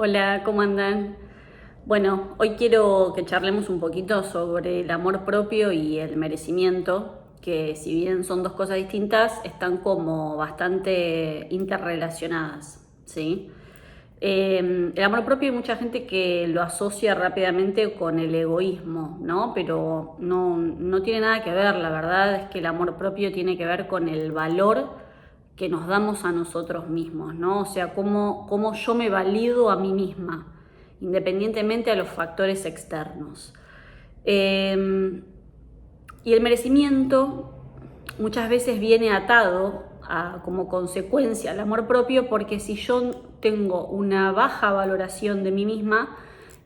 Hola, ¿cómo andan? Bueno, hoy quiero que charlemos un poquito sobre el amor propio y el merecimiento, que si bien son dos cosas distintas, están como bastante interrelacionadas, ¿sí? El amor propio hay mucha gente que lo asocia rápidamente con el egoísmo, ¿no? Pero no tiene nada que ver, la verdad es que el amor propio tiene que ver con el valor que nos damos a nosotros mismos, ¿no? O sea, cómo yo me valido a mí misma, independientemente a los factores externos. Y el merecimiento muchas veces viene atado como consecuencia al amor propio, porque si yo tengo una baja valoración de mí misma,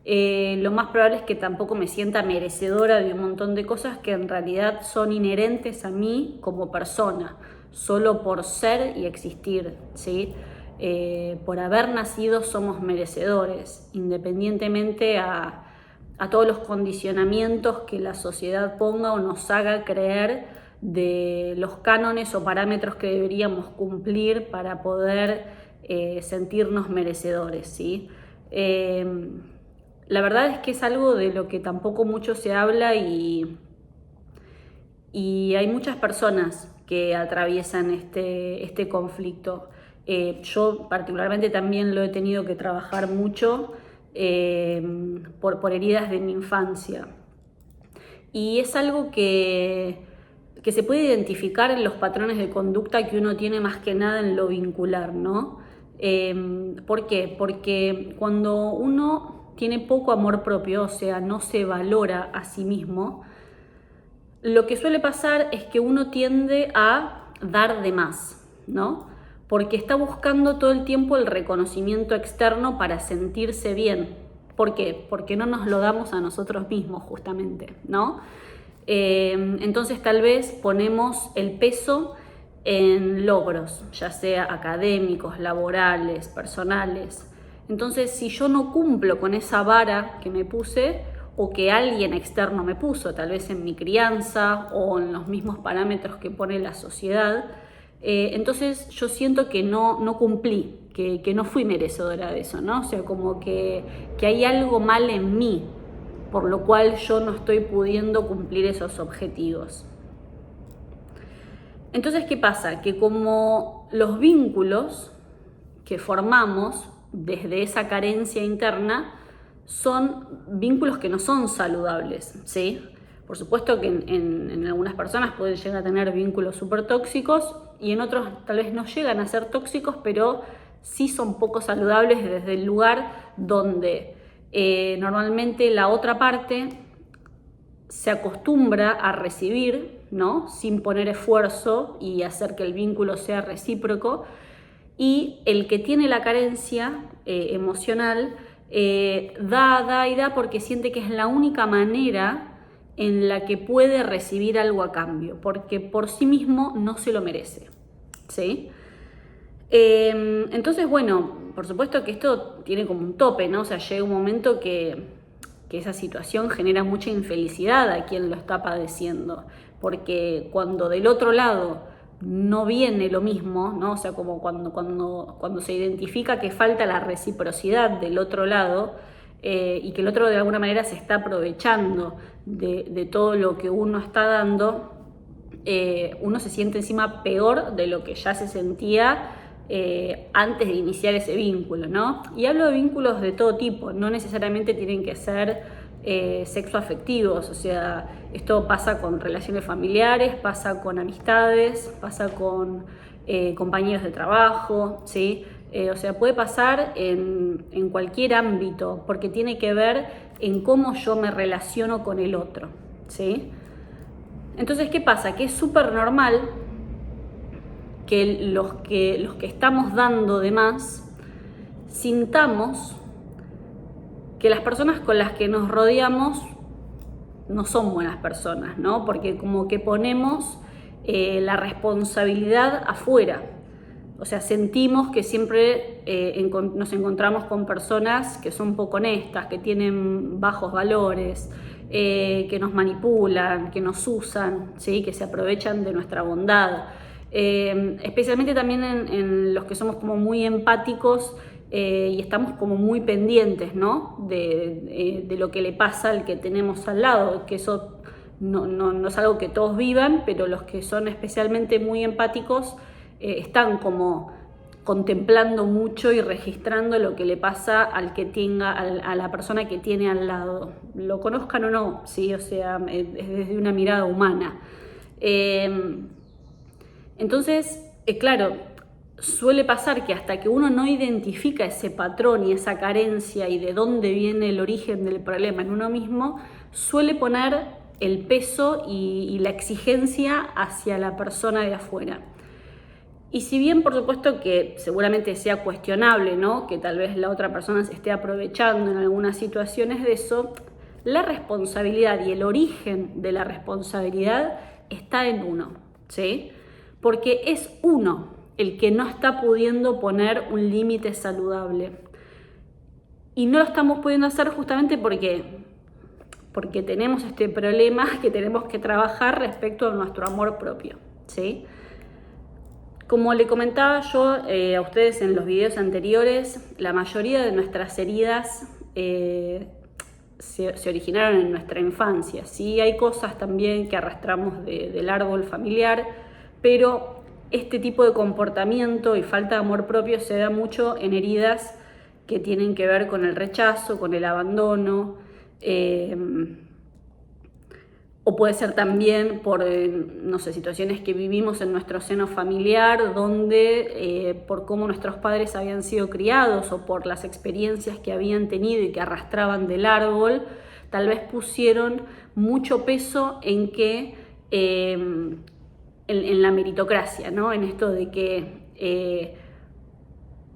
lo más probable es que tampoco me sienta merecedora de un montón de cosas que en realidad son inherentes a mí como persona, solo por ser y existir, ¿sí? Por haber nacido somos merecedores, independientemente a todos los condicionamientos que la sociedad ponga o nos haga creer de los cánones o parámetros que deberíamos cumplir para poder sentirnos merecedores, ¿sí? La verdad es que es algo de lo que tampoco mucho se habla y hay muchas personas que atraviesan este conflicto. Yo particularmente también lo he tenido que trabajar mucho por heridas de mi infancia. Y es algo que se puede identificar en los patrones de conducta que uno tiene más que nada en lo vincular, ¿no? ¿Por qué? Porque cuando uno tiene poco amor propio, o sea, no se valora a sí mismo, lo que suele pasar es que uno tiende a dar de más, ¿no? Porque está buscando todo el tiempo el reconocimiento externo para sentirse bien. ¿Por qué? Porque no nos lo damos a nosotros mismos, justamente, ¿no? Entonces tal vez ponemos el peso en logros, ya sea académicos, laborales, personales. Entonces, si yo no cumplo con esa vara que me puse o que alguien externo me puso, tal vez en mi crianza o en los mismos parámetros que pone la sociedad, entonces yo siento que no cumplí, que no fui merecedora de eso, ¿no? O sea, como que hay algo mal en mí, por lo cual yo no estoy pudiendo cumplir esos objetivos. Entonces, ¿qué pasa? Que como los vínculos que formamos desde esa carencia interna son vínculos que no son saludables, ¿sí? Por supuesto que en algunas personas pueden llegar a tener vínculos súper tóxicos y en otros tal vez no llegan a ser tóxicos, pero sí son poco saludables desde el lugar donde normalmente la otra parte se acostumbra a recibir, ¿no? Sin poner esfuerzo y hacer que el vínculo sea recíproco, y el que tiene la carencia emocional da porque siente que es la única manera en la que puede recibir algo a cambio, porque por sí mismo no se lo merece, ¿sí? Entonces, bueno, por supuesto que esto tiene como un tope, ¿no? O sea, llega un momento que esa situación genera mucha infelicidad a quien lo está padeciendo, porque cuando del otro lado no viene lo mismo, ¿no? O sea, como cuando se identifica que falta la reciprocidad del otro lado y que el otro de alguna manera se está aprovechando de todo lo que uno está dando, uno se siente encima peor de lo que ya se sentía antes de iniciar ese vínculo, ¿no? Y hablo de vínculos de todo tipo, no necesariamente tienen que ser sexoafectivos, o sea, esto pasa con relaciones familiares, pasa con amistades, pasa con compañeros de trabajo, ¿sí? O sea, puede pasar en cualquier ámbito, porque tiene que ver en cómo yo me relaciono con el otro, ¿sí? Entonces, ¿qué pasa? Que es súper normal que los que estamos dando de más sintamos que las personas con las que nos rodeamos no son buenas personas, ¿no? Porque como que ponemos la responsabilidad afuera. O sea, sentimos que siempre nos encontramos con personas que son poco honestas, que tienen bajos valores, que nos manipulan, que nos usan, ¿sí? Que se aprovechan de nuestra bondad. Especialmente también en los que somos como muy empáticos y estamos como muy pendientes, ¿no? de lo que le pasa al que tenemos al lado, que eso no es algo que todos vivan, pero los que son especialmente muy empáticos están como contemplando mucho y registrando lo que le pasa al que tenga, a la persona que tiene al lado, lo conozcan o no, ¿sí? O sea, es desde una mirada humana. Entonces, claro, suele pasar que hasta que uno no identifica ese patrón y esa carencia y de dónde viene el origen del problema en uno mismo, suele poner el peso y la exigencia hacia la persona de afuera. Y si bien por supuesto que seguramente sea cuestionable, ¿no? Que tal vez la otra persona se esté aprovechando en algunas situaciones de eso, la responsabilidad y el origen de la responsabilidad está en uno, ¿sí? Porque es uno el que no está pudiendo poner un límite saludable. Y no lo estamos pudiendo hacer justamente porque tenemos este problema que tenemos que trabajar respecto a nuestro amor propio, ¿sí? Como le comentaba yo a ustedes en los videos anteriores, la mayoría de nuestras heridas se originaron en nuestra infancia. Sí, hay cosas también que arrastramos del árbol familiar, pero este tipo de comportamiento y falta de amor propio se da mucho en heridas que tienen que ver con el rechazo, con el abandono, o puede ser también por, no sé, situaciones que vivimos en nuestro seno familiar, donde por cómo nuestros padres habían sido criados o por las experiencias que habían tenido y que arrastraban del árbol, tal vez pusieron mucho peso en que, en la meritocracia, ¿no? En esto de que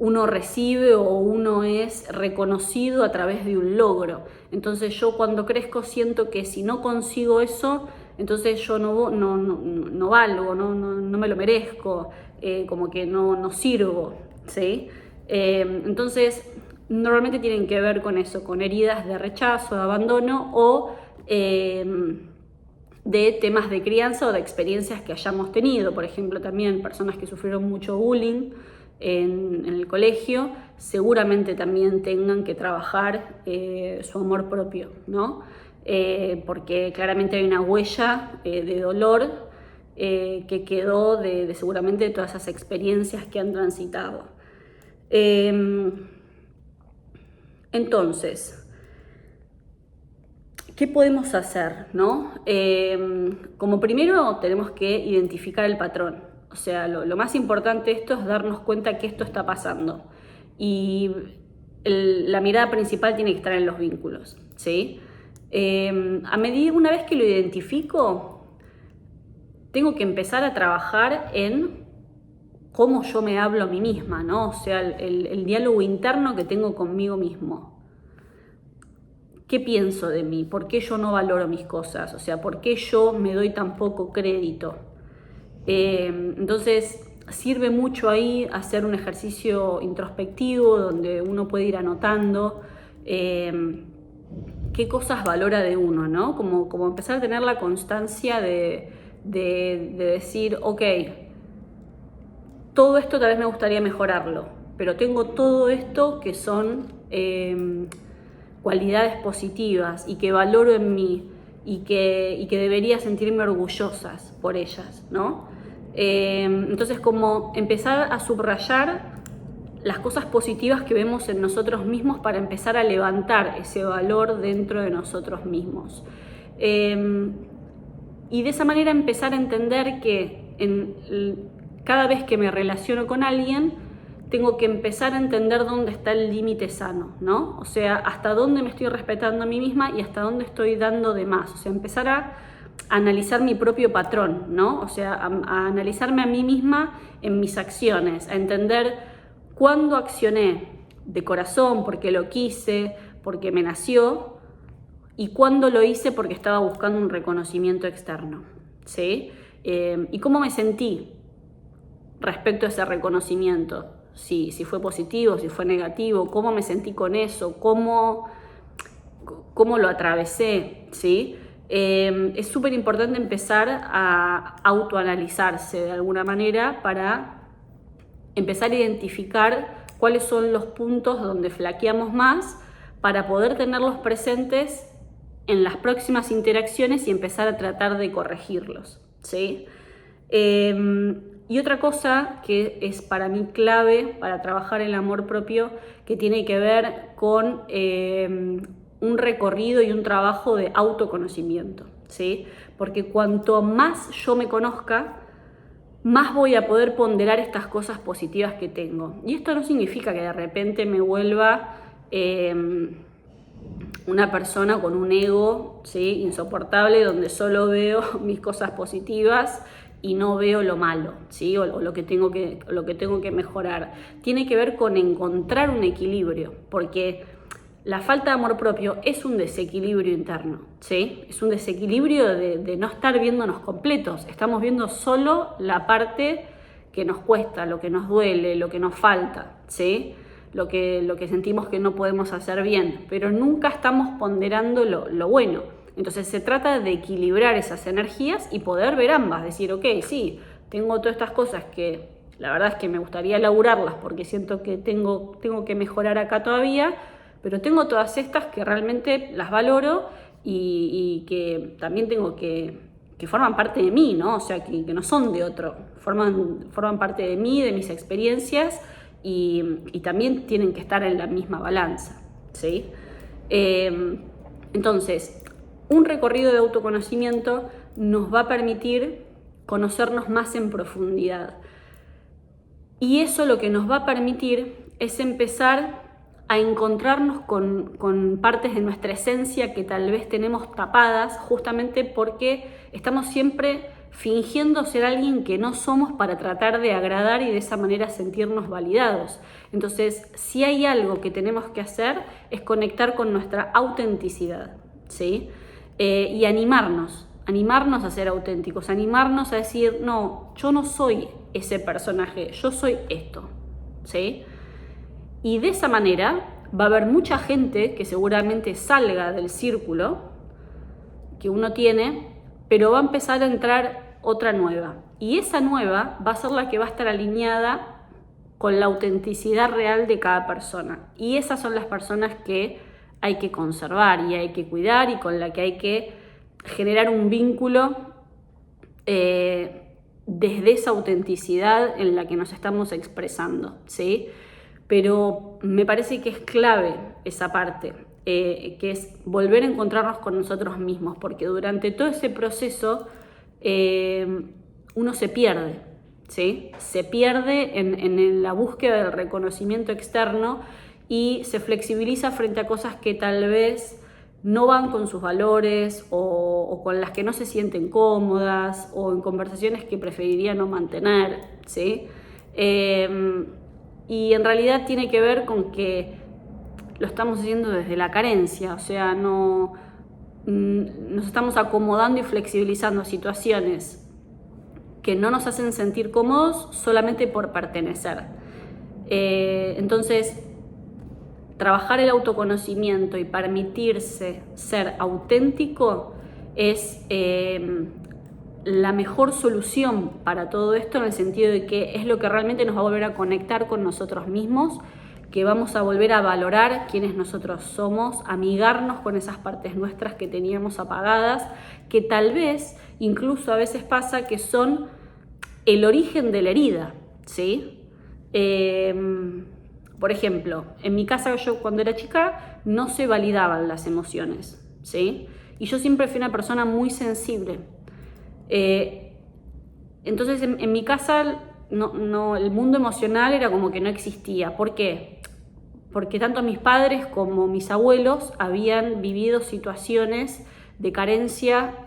uno recibe o uno es reconocido a través de un logro. Entonces yo cuando crezco siento que si no consigo eso, entonces yo no valgo, no me lo merezco, como que no sirvo, ¿sí? Entonces normalmente tienen que ver con eso, con heridas de rechazo, de abandono o de temas de crianza o de experiencias que hayamos tenido. Por ejemplo, también personas que sufrieron mucho bullying en el colegio, seguramente también tengan que trabajar su amor propio, ¿no? Porque claramente hay una huella de dolor que quedó de seguramente de todas esas experiencias que han transitado. Entonces, ¿qué podemos hacer, no? Como primero tenemos que identificar el patrón. O sea, lo más importante de esto es darnos cuenta que esto está pasando. Y la mirada principal tiene que estar en los vínculos, ¿sí? Una vez que lo identifico, tengo que empezar a trabajar en cómo yo me hablo a mí misma, ¿no? O sea, el diálogo interno que tengo conmigo mismo. ¿Qué pienso de mí? ¿Por qué yo no valoro mis cosas? O sea, ¿por qué yo me doy tan poco crédito? Entonces sirve mucho ahí hacer un ejercicio introspectivo donde uno puede ir anotando qué cosas valora de uno, ¿no? Como empezar a tener la constancia de decir, ok, todo esto tal vez me gustaría mejorarlo, pero tengo todo esto que son cualidades positivas y que valoro en mí y que debería sentirme orgullosas por ellas, ¿no? Entonces, como empezar a subrayar las cosas positivas que vemos en nosotros mismos para empezar a levantar ese valor dentro de nosotros mismos. Y de esa manera empezar a entender que cada vez que me relaciono con alguien, tengo que empezar a entender dónde está el límite sano, ¿no? O sea, hasta dónde me estoy respetando a mí misma y hasta dónde estoy dando de más. O sea, empezar a analizar mi propio patrón, ¿no? O sea, a analizarme a mí misma en mis acciones, a entender cuándo accioné de corazón, porque lo quise, porque me nació, y cuándo lo hice porque estaba buscando un reconocimiento externo, ¿sí? Y cómo me sentí respecto a ese reconocimiento. Si fue positivo, si fue negativo, cómo me sentí con eso, cómo lo atravesé, ¿sí? Es súper importante empezar a autoanalizarse de alguna manera para empezar a identificar cuáles son los puntos donde flaqueamos más para poder tenerlos presentes en las próximas interacciones y empezar a tratar de corregirlos, ¿sí? Y otra cosa que es para mí clave para trabajar el amor propio, que tiene que ver con un recorrido y un trabajo de autoconocimiento, ¿sí? Porque cuanto más yo me conozca, más voy a poder ponderar estas cosas positivas que tengo. Y esto no significa que de repente me vuelva una persona con un ego, ¿sí?, insoportable, donde solo veo mis cosas positivas y no veo lo malo, ¿sí?, o lo que tengo que mejorar. Tiene que ver con encontrar un equilibrio, porque la falta de amor propio es un desequilibrio interno, ¿sí? Es un desequilibrio de no estar viéndonos completos. Estamos viendo solo la parte que nos cuesta, lo que nos duele, lo que nos falta, ¿sí? Lo que sentimos que no podemos hacer bien, pero nunca estamos ponderando lo bueno. Entonces se trata de equilibrar esas energías y poder ver ambas, decir, ok, sí, tengo todas estas cosas que la verdad es que me gustaría laburarlas porque siento que tengo que mejorar acá todavía, pero tengo todas estas que realmente las valoro y que también tengo que forman parte de mí, ¿no? O sea, que no son de otro, forman parte de mí, de mis experiencias y también tienen que estar en la misma balanza, ¿sí? Entonces, un recorrido de autoconocimiento nos va a permitir conocernos más en profundidad. Y eso lo que nos va a permitir es empezar a encontrarnos con partes de nuestra esencia que tal vez tenemos tapadas, justamente porque estamos siempre fingiendo ser alguien que no somos para tratar de agradar y de esa manera sentirnos validados. Entonces, si hay algo que tenemos que hacer es conectar con nuestra autenticidad, ¿sí? Y animarnos a ser auténticos, animarnos a decir, no, yo no soy ese personaje, yo soy esto, ¿sí? Y de esa manera va a haber mucha gente que seguramente salga del círculo que uno tiene, pero va a empezar a entrar otra nueva. Y esa nueva va a ser la que va a estar alineada con la autenticidad real de cada persona. Y esas son las personas que hay que conservar y hay que cuidar y con la que hay que generar un vínculo desde esa autenticidad en la que nos estamos expresando, ¿sí? Pero me parece que es clave esa parte, que es volver a encontrarnos con nosotros mismos, porque durante todo ese proceso uno se pierde, ¿sí? Se pierde en la búsqueda del reconocimiento externo y se flexibiliza frente a cosas que tal vez no van con sus valores o con las que no se sienten cómodas o en conversaciones que preferiría no mantener, ¿sí? Y en realidad tiene que ver con que lo estamos haciendo desde la carencia, o sea, nos estamos acomodando y flexibilizando situaciones que no nos hacen sentir cómodos solamente por pertenecer. Entonces, trabajar el autoconocimiento y permitirse ser auténtico es la mejor solución para todo esto, en el sentido de que es lo que realmente nos va a volver a conectar con nosotros mismos, que vamos a volver a valorar quiénes nosotros somos, amigarnos con esas partes nuestras que teníamos apagadas, que tal vez incluso a veces pasa que son el origen de la herida, ¿sí? Por ejemplo, en mi casa, yo cuando era chica no se validaban las emociones, ¿sí? Y yo siempre fui una persona muy sensible. Entonces en mi casa el mundo emocional era como que no existía. ¿Por qué? Porque tanto mis padres como mis abuelos habían vivido situaciones de carencia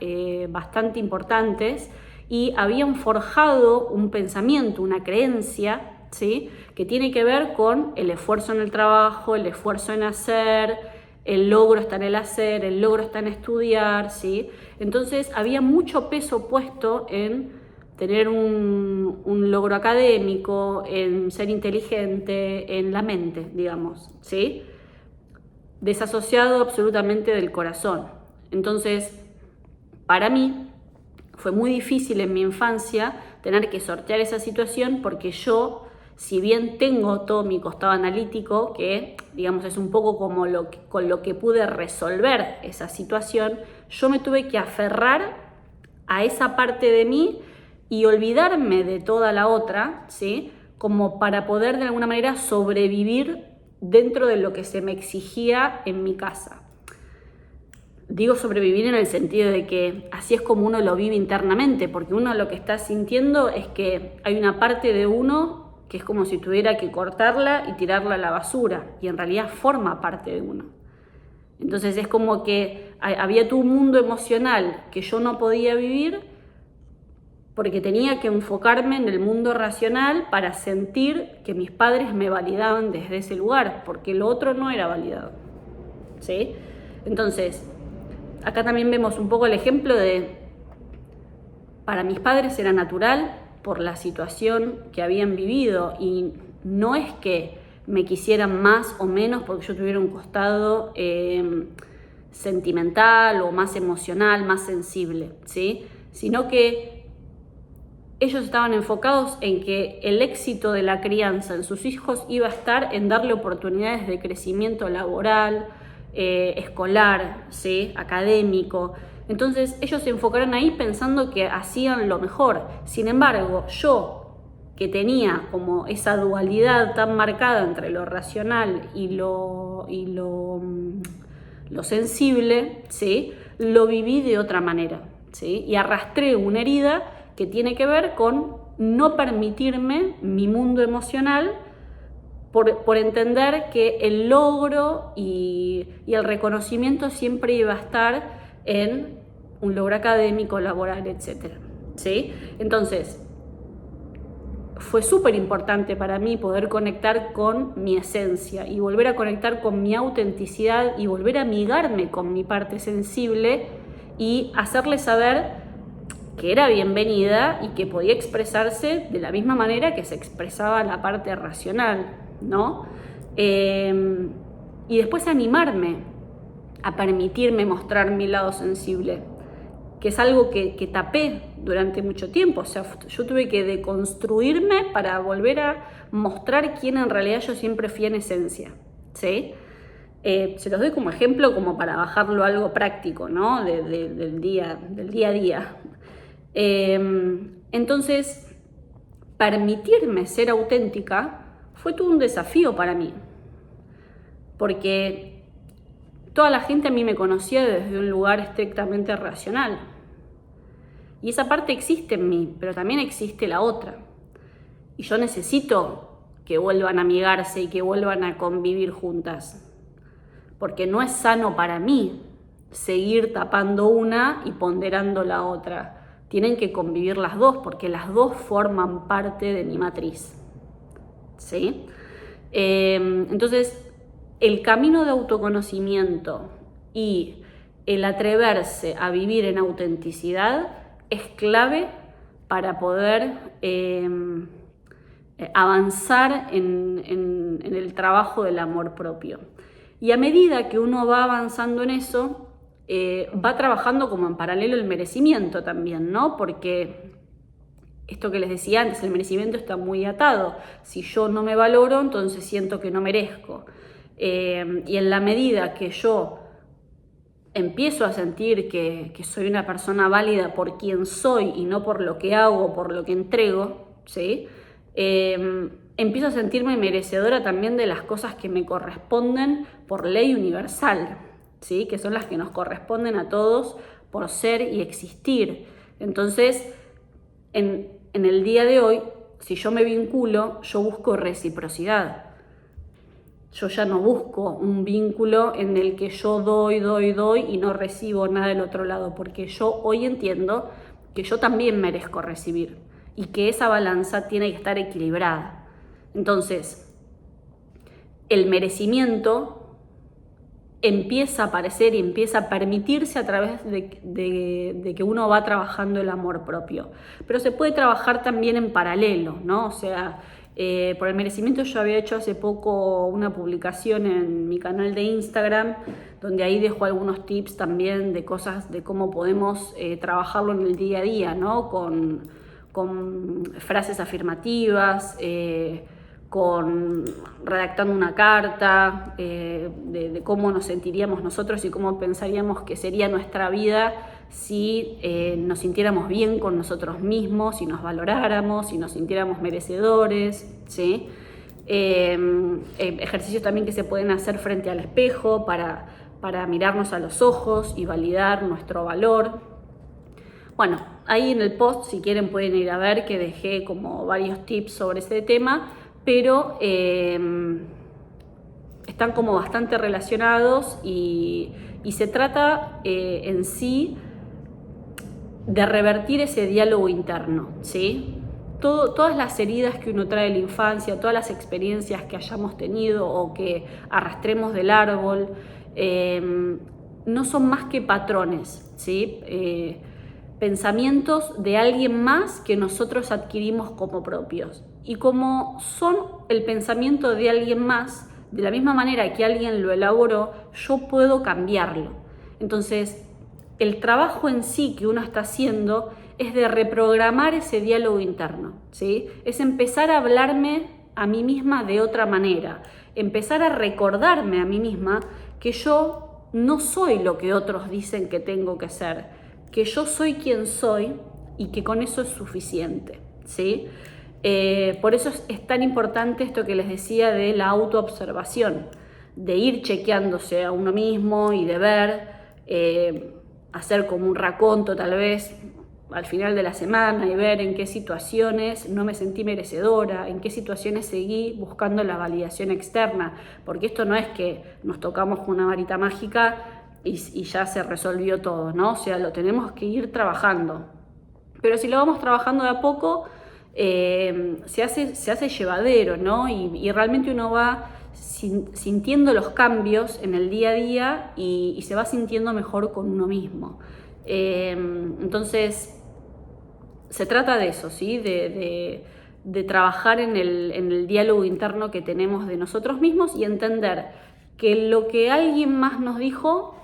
bastante importantes y habían forjado un pensamiento, una creencia, ¿sí?, que tiene que ver con el esfuerzo en el trabajo, el esfuerzo en hacer, el logro está en el hacer, el logro está en estudiar, ¿sí? Entonces había mucho peso puesto en tener un logro académico, en ser inteligente, en la mente, digamos, ¿sí? Desasociado absolutamente del corazón. Entonces, para mí fue muy difícil en mi infancia tener que sortear esa situación porque yo si bien tengo todo mi costado analítico, que digamos es un poco como con lo que pude resolver esa situación, yo me tuve que aferrar a esa parte de mí y olvidarme de toda la otra, ¿sí? Como para poder de alguna manera sobrevivir dentro de lo que se me exigía en mi casa. Digo sobrevivir en el sentido de que así es como uno lo vive internamente, porque uno lo que está sintiendo es que hay una parte de uno que es como si tuviera que cortarla y tirarla a la basura, y en realidad forma parte de uno. Entonces es como que había todo un mundo emocional que yo no podía vivir porque tenía que enfocarme en el mundo racional para sentir que mis padres me validaban desde ese lugar, porque lo otro no era validado, ¿sí? Entonces, acá también vemos un poco el ejemplo de, para mis padres era natural por la situación que habían vivido, y no es que me quisieran más o menos porque yo tuviera un costado sentimental o más emocional, más sensible, ¿sí? Sino que ellos estaban enfocados en que el éxito de la crianza en sus hijos iba a estar en darle oportunidades de crecimiento laboral, escolar, ¿sí? Académico. Entonces ellos se enfocaron ahí pensando que hacían lo mejor. Sin embargo, yo, que tenía como esa dualidad tan marcada entre lo racional y lo sensible, ¿sí? Lo viví de otra manera, ¿sí? Y arrastré una herida que tiene que ver con no permitirme mi mundo emocional por entender que el logro y el reconocimiento siempre iba a estar en un logro académico, laboral, etc. ¿Sí? Entonces, fue súper importante para mí poder conectar con mi esencia y volver a conectar con mi autenticidad y volver a amigarme con mi parte sensible y hacerle saber que era bienvenida y que podía expresarse de la misma manera que se expresaba la parte racional, ¿no? Y después animarme a permitirme mostrar mi lado sensible, que es algo que tapé durante mucho tiempo. O sea, yo tuve que deconstruirme para volver a mostrar quién en realidad yo siempre fui en esencia, ¿sí? Se los doy como ejemplo, como para bajarlo a algo práctico, ¿no? Del día a día. Entonces, permitirme ser auténtica fue todo un desafío para mí, porque toda la gente a mí me conocía desde un lugar estrictamente racional, y esa parte existe en mí, pero también existe la otra, y yo necesito que vuelvan a amigarse y que vuelvan a convivir juntas, porque no es sano para mí seguir tapando una y ponderando la otra. Tienen que convivir las dos, porque las dos forman parte de mi matriz, ¿sí? Entonces, el camino de autoconocimiento y el atreverse a vivir en autenticidad es clave para poder avanzar en el trabajo del amor propio. Y a medida que uno va avanzando en eso, va trabajando como en paralelo el merecimiento también, ¿no? Porque esto que les decía antes, el merecimiento está muy atado. Si yo no me valoro, entonces siento que no merezco. Y en la medida que yo empiezo a sentir que soy una persona válida por quien soy y no por lo que hago, por lo que entrego, ¿sí? Empiezo a sentirme merecedora también de las cosas que me corresponden por ley universal, ¿sí? Que son las que nos corresponden a todos por ser y existir. Entonces, en el día de hoy, si yo me vinculo, yo busco reciprocidad. Yo ya no busco un vínculo en el que yo doy y no recibo nada del otro lado, porque yo hoy entiendo que yo también merezco recibir y que esa balanza tiene que estar equilibrada. Entonces, el merecimiento empieza a aparecer y empieza a permitirse a través de que uno va trabajando el amor propio. Pero se puede trabajar también en paralelo, ¿no? O sea, por el merecimiento yo había hecho hace poco una publicación en mi canal de Instagram, donde ahí dejo algunos tips también de cosas, de cómo podemos trabajarlo en el día a día, ¿no? Con frases afirmativas, redactando una carta de cómo nos sentiríamos nosotros y cómo pensaríamos que sería nuestra vida si nos sintiéramos bien con nosotros mismos, si nos valoráramos, si nos sintiéramos merecedores, ¿sí? Ejercicios también que se pueden hacer frente al espejo para mirarnos a los ojos y validar nuestro valor. Bueno, ahí en el post, si quieren, pueden ir a ver que dejé como varios tips sobre ese tema, pero están como bastante relacionados y se trata en sí de revertir ese diálogo interno, ¿sí? Todas las heridas que uno trae de la infancia, todas las experiencias que hayamos tenido o que arrastremos del árbol, no son más que patrones, ¿sí? Pensamientos de alguien más que nosotros adquirimos como propios. Y como son el pensamiento de alguien más, de la misma manera que alguien lo elaboró, yo puedo cambiarlo. Entonces, el trabajo en sí que uno está haciendo es de reprogramar ese diálogo interno, ¿sí? Es empezar a hablarme a mí misma de otra manera, empezar a recordarme a mí misma que yo no soy lo que otros dicen que tengo que ser, que yo soy quien soy y que con eso es suficiente, ¿sí? Por eso es tan importante esto que les decía de la autoobservación, de ir chequeándose a uno mismo y de ver, hacer como un raconto tal vez al final de la semana y ver en qué situaciones no me sentí merecedora, en qué situaciones seguí buscando la validación externa, porque esto no es que nos tocamos con una varita mágica y ya se resolvió todo, ¿no? O sea, lo tenemos que ir trabajando. Pero si lo vamos trabajando de a poco, se hace llevadero, ¿no? Y realmente uno va sintiendo los cambios en el día a día y se va sintiendo mejor con uno mismo. Entonces, se trata de eso, ¿sí? De trabajar en el diálogo interno que tenemos de nosotros mismos y entender que lo que alguien más nos dijo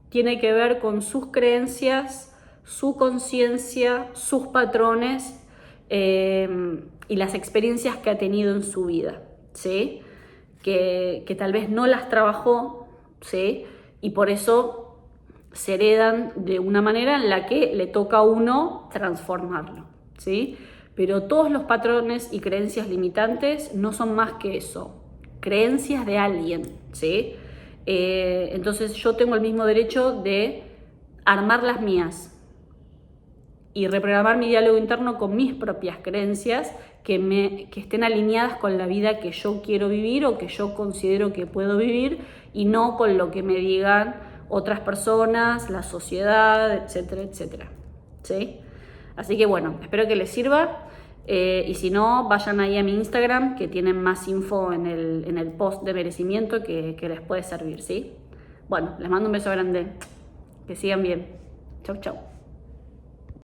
tiene que ver con sus creencias, su conciencia, sus patrones y las experiencias que ha tenido en su vida, ¿sí? Que tal vez no las trabajó, ¿sí? Y por eso se heredan de una manera en la que le toca a uno transformarlo, ¿sí? Pero todos los patrones y creencias limitantes no son más que eso, creencias de alguien, ¿sí? Entonces yo tengo el mismo derecho de armar las mías y reprogramar mi diálogo interno con mis propias creencias que estén alineadas con la vida que yo quiero vivir o que yo considero que puedo vivir y no con lo que me digan otras personas, la sociedad, etcétera, etcétera, ¿sí? Así que bueno, espero que les sirva y si no, vayan ahí a mi Instagram que tienen más info en el post de merecimiento que les puede servir, ¿sí? Bueno, les mando un beso grande, que sigan bien, chau chau.